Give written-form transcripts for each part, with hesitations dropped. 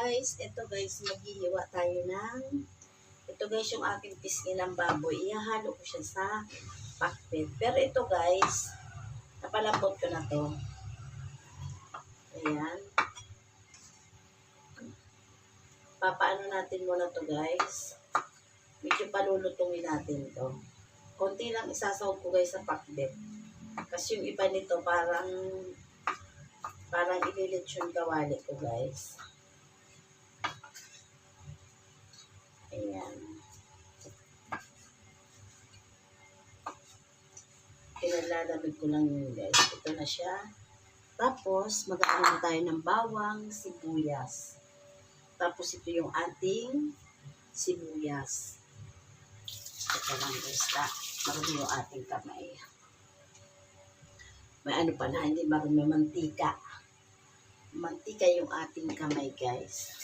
guys, ito guys, maghihiwa tayo ng, ito guys yung aking pisngi ng baboy. Ihahalo ko siya sa pakbet. Pero ito guys, napalambot ko na to. Ayan. Papaano natin muna to guys. Medyo palulutungin natin to. Konti lang isasawag ko guys sa pakbet. Kasi yung iba nito parang ililitsyon kawali ko guys. Ayan. Pinalalamig ko lang yun guys. Ito na siya. Tapos, mag-aano tayo ng bawang, sibuyas. Tapos, ito yung ating sibuyas. Ito lang guys. Marami yung ating kamay. May ano pala, hindi marami mantika. Mantika yung ating kamay guys.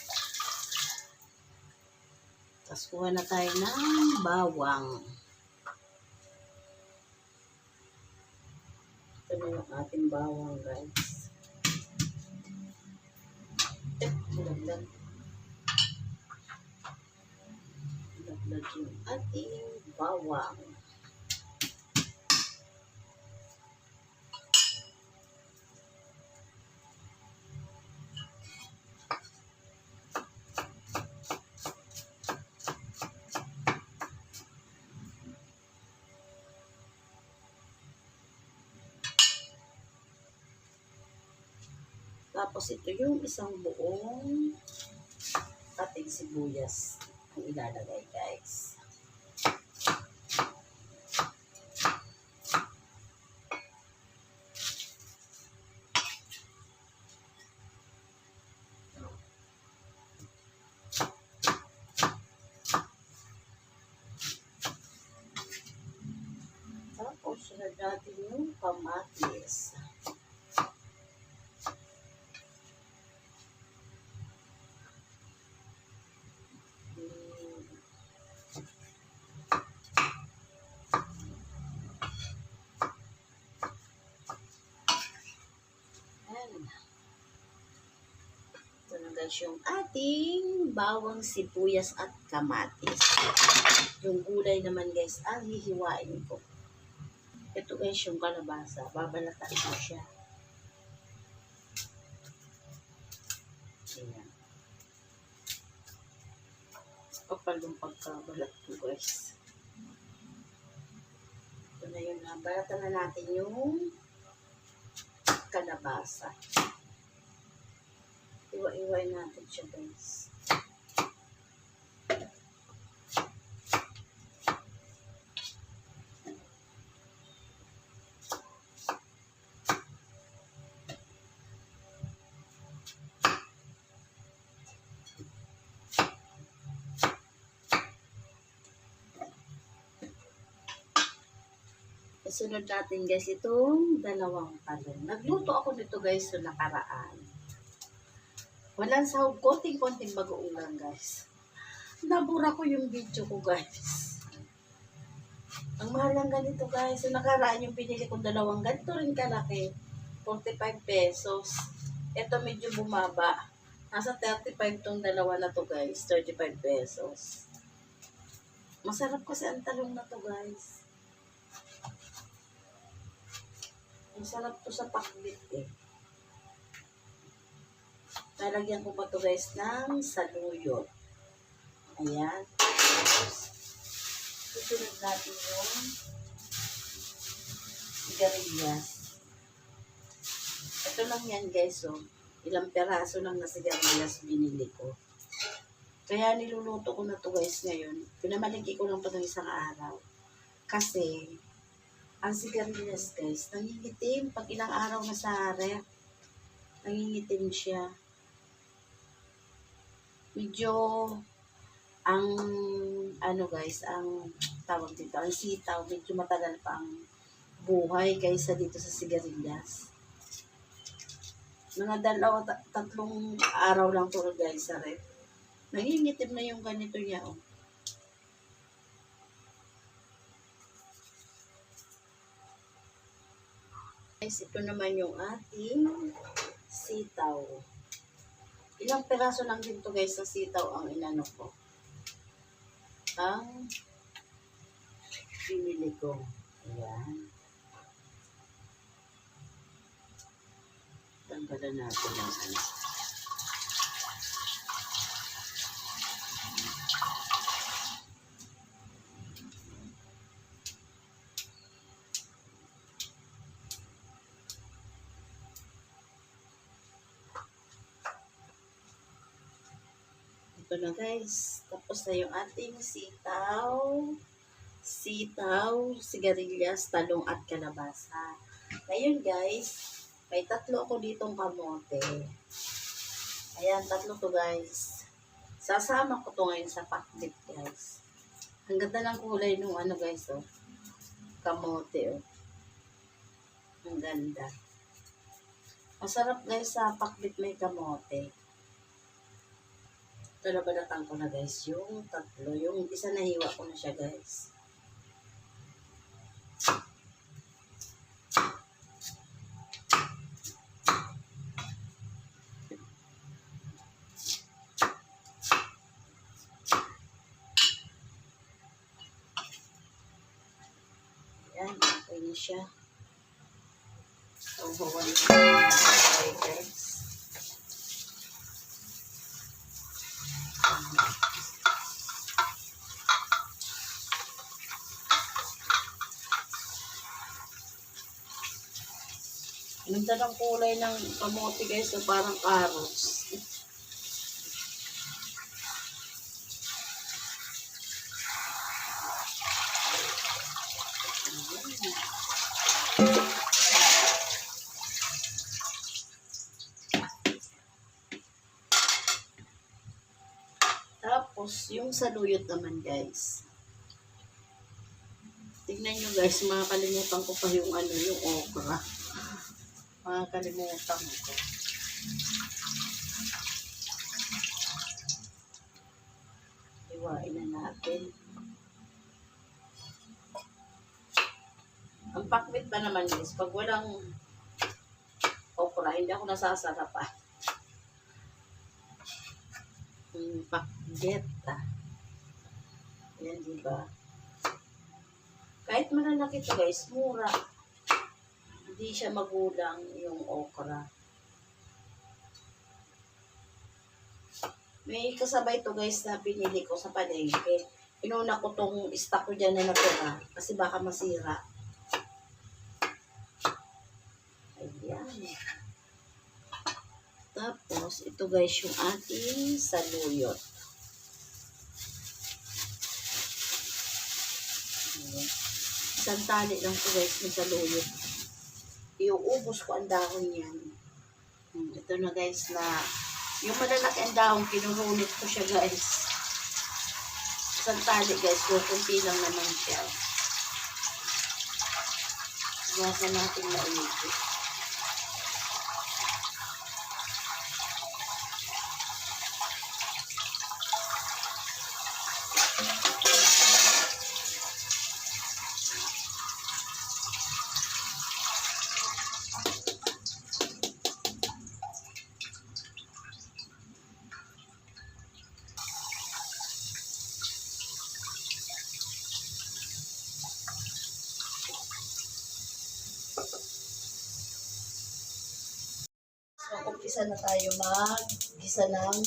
Tapos, kuha na tayo ng bawang. Ito na yung ating bawang guys. Laglag yung ating bawang. Tapos ito yung isang buong ating sibuyas ang ilalagay guys. Tapos sunod natin yung kamatis. Ito na guys yung ating bawang, sibuyas at kamatis. Yung gulay naman guys ang hihiwain ko. Ito guys yung kalabasa. Babalatan ko siya. Ayan. Kapal yung pagkabalat ko guys. Ito na yun. Balatan na natin yung kalabasa. Iwa-iway natin siya guys. Sunod natin guys itong dalawang talong. Nagluto ako nito guys sa nakaraan. Walang sahog, konting-konting bagoong guys. Nabura ko yung video ko guys. Ang mahal lang ganito guys. Sa nakaraan yung pinili kong dalawang ganito rin kalaki. 45 pesos. Ito medyo bumaba. Nasa 35 tong dalawa na to guys. 35 pesos. Masarap kasi ang talong na to guys. Masarap to sa pakbit eh. Lalagyan ko pa to guys ng saluyot. Ayan. Tapos, susunod natin yung sigarilyas. Ito lang yan guys, oh. Ilang peraso lang na sigarilyas binili ko. Kaya niluluto ko na to guys ngayon. Pinamalingki ko lang pa ng isang araw. Kasi, ang sigarilyas guys, nangingitim. Pag ilang araw na sa ref, nangingitim siya. Medyo, ang, ano guys, ang tawag dito, ang sitaw, medyo matagal pa ang buhay kaysa dito sa sigarilyas. Mga tatlong araw lang to guys sa ref. Nangingitim na yung ganito niya, oh. Guys, ito naman yung ating sitaw. Ilang piraso lang din to guys sa sitaw ang inano ko. Ang pinili ko. Ayan. Tanggalan natin ang ano. Ito na guys. Tapos na yung ating sitaw, sigarilyas, talong at kalabasa. Ngayon guys, may 3 ako ditong kamote. Ayan, 3 to guys. Sasama ko to ngayon sa pakbit guys. Ang ganda ng kulay nung ano guys oh. Kamote oh. Ang ganda. Masarap guys sa pakbit may kamote. Ito na balatan ko na guys yung 3. Yung isa nahiwa ko na siya guys. Ayan, okay na siya. Uhuwan ko na okay guys. Ganda ng kulay ng kamote guys, so parang carrots. Tapos, yung saluyot naman guys. Tignan nyo guys, makakalimutan ko pa yung ano, yung okra. Makakalimutan ko. Iwain na natin. Ang pakbit pa naman guys, pag walang okra, hindi ako nasasarapan. Pakbit Yan diba? Kahit malalaki to guys, mura. Hindi siya magulang yung okra. May kasabay to guys na pinili ko sa palengke. Inuna ko tong stock ko dyan na natira kasi baka masira. Ayan. Tapos, ito guys yung ating saluyot. Ayan. Isang tali lang to guys ng saluyot. Iuubos ko ang dahon yan. Ito na guys na yung malalaki ang dahon, kinurunit ko siya guys. Isang tali guys, kukunti lang naman siya. Gasa natin maigit. So, umpisa na tayo mag-gisa ng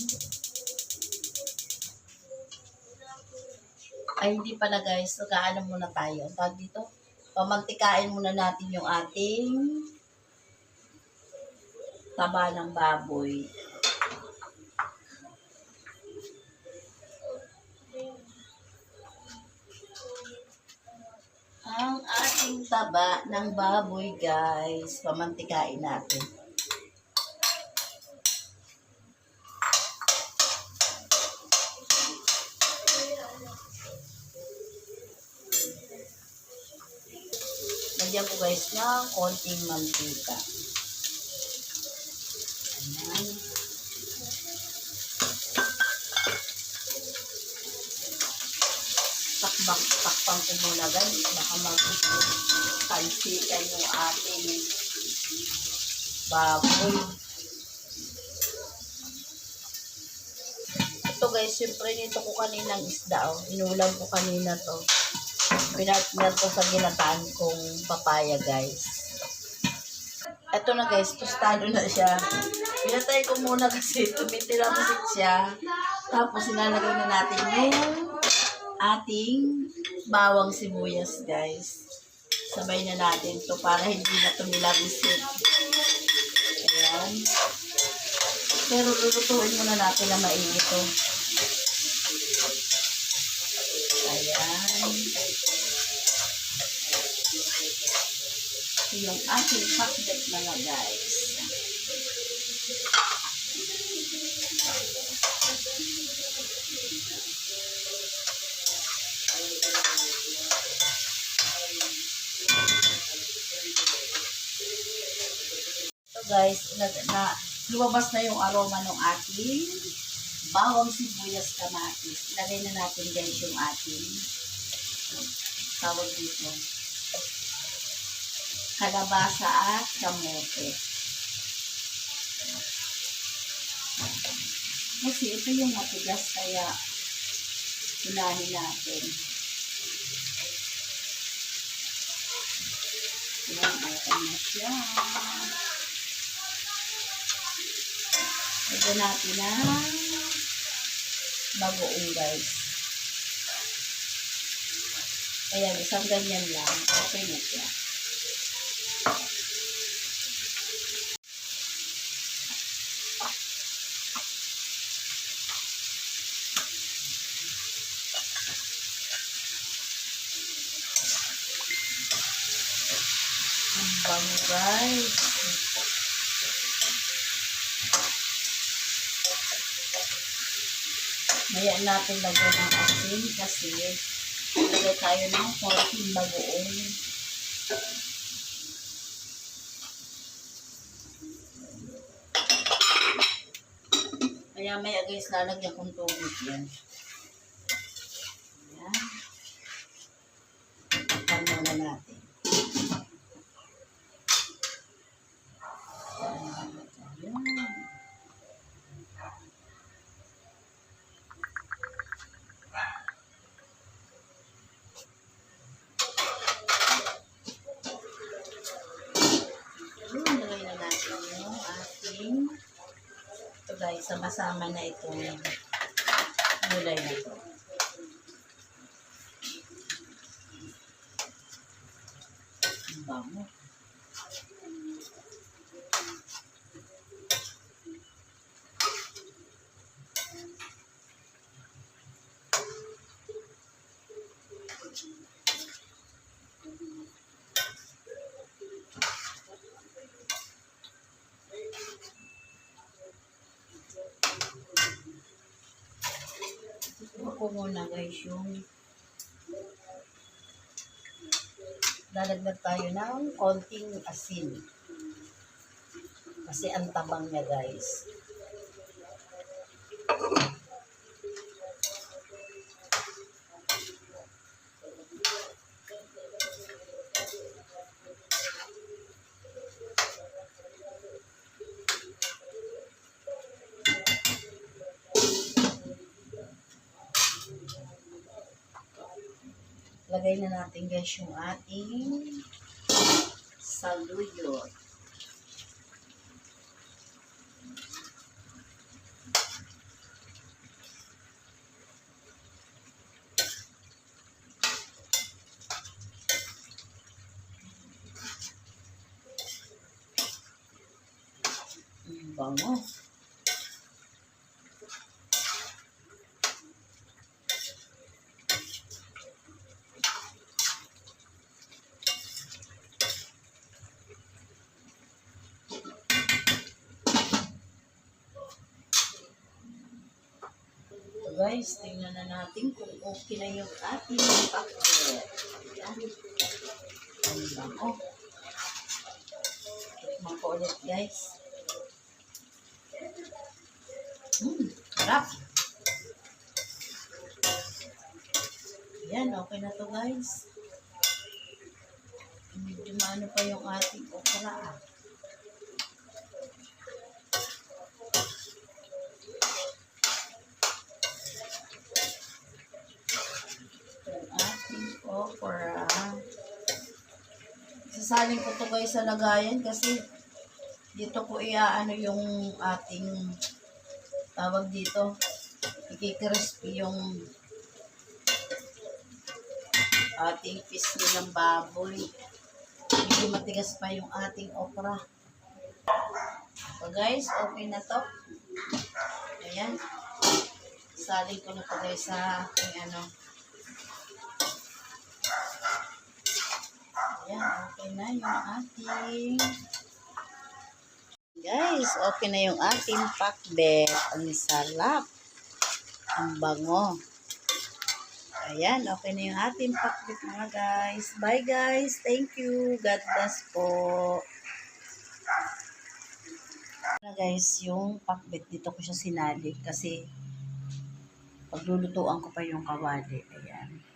hindi pala guys, nag-aano muna tayo. Tawag dito, pamantikain muna natin yung ating taba ng baboy. Ang ating taba ng baboy guys, pamantikain natin. Lagyan ko guys ng konting mantika. Ayan. Takpan ko muna guys. Baka mag-talsikan yung ating baboy. to guys, syempre nito ko kaninang isda. Oh. Inulam ko kanina to. Pinatner ko sa ginataan kong papaya guys. Ito na guys, tostado na siya. Pinatay ko muna kasi tumitira-musit siya. Tapos sinalagay na natin yung ating bawang sibuyas guys. Sabay na natin to para hindi na tumilabisit. Ayan. Pero lulutuin muna natin na mainit to. Ayan. Yung ating pakbet mga guys. So guys, lumabas na yung aroma ng ating bawang sibuyas kamatis. Ilagay na natin guys yung ating tawag dito. Kalabasa at kamote. Kasi ito yung matigas kaya unahin natin. Yan, okay na siya. Ito natin na bagoong guys. Ayan, isang ganyan lang. Okay na siya. Ang bango guys. Maya natin lagyan ng asin kasi lagay tayo ng konting bagoong. Kaya maya guys lalagyan kong tubig yan. Ayan. Takpan muna natin. Lagay na natin yung ating ito guys, sama-sama na itong gulay na ito. Ang bango. Ako muna guys yung lalagdag tayo ng konting asin kasi ang tabang niya guys. Lagay na natin guys yung ating saluyot. Bango. Guys, tingnan na natin kung okay na yung ating pakbet. Ayan. Ang bango. Tikman ko ulit guys. Sarap. Ayan, okay na to guys. Medyo maano pa yung ating okra. okra. Sasaling ko to guys sa lagayan kasi dito ko iaano yung ating tawag dito. Ikikrispy yung ating piece ng baboy. Medyo matigas pa yung ating okra. So guys, okay na to. Ayan. Saling ko na to guys sa ating ano. Ayan, okay na yung ating guys, okay na yung ating pakbet. Ang sarap. Ang bango. Ayan, okay na yung ating pakbet mga guys. Bye guys. Thank you. God bless po. Na guys, yung pakbet dito ko siya sinali kasi paglulutuan ko pa yung kawali. Ayan.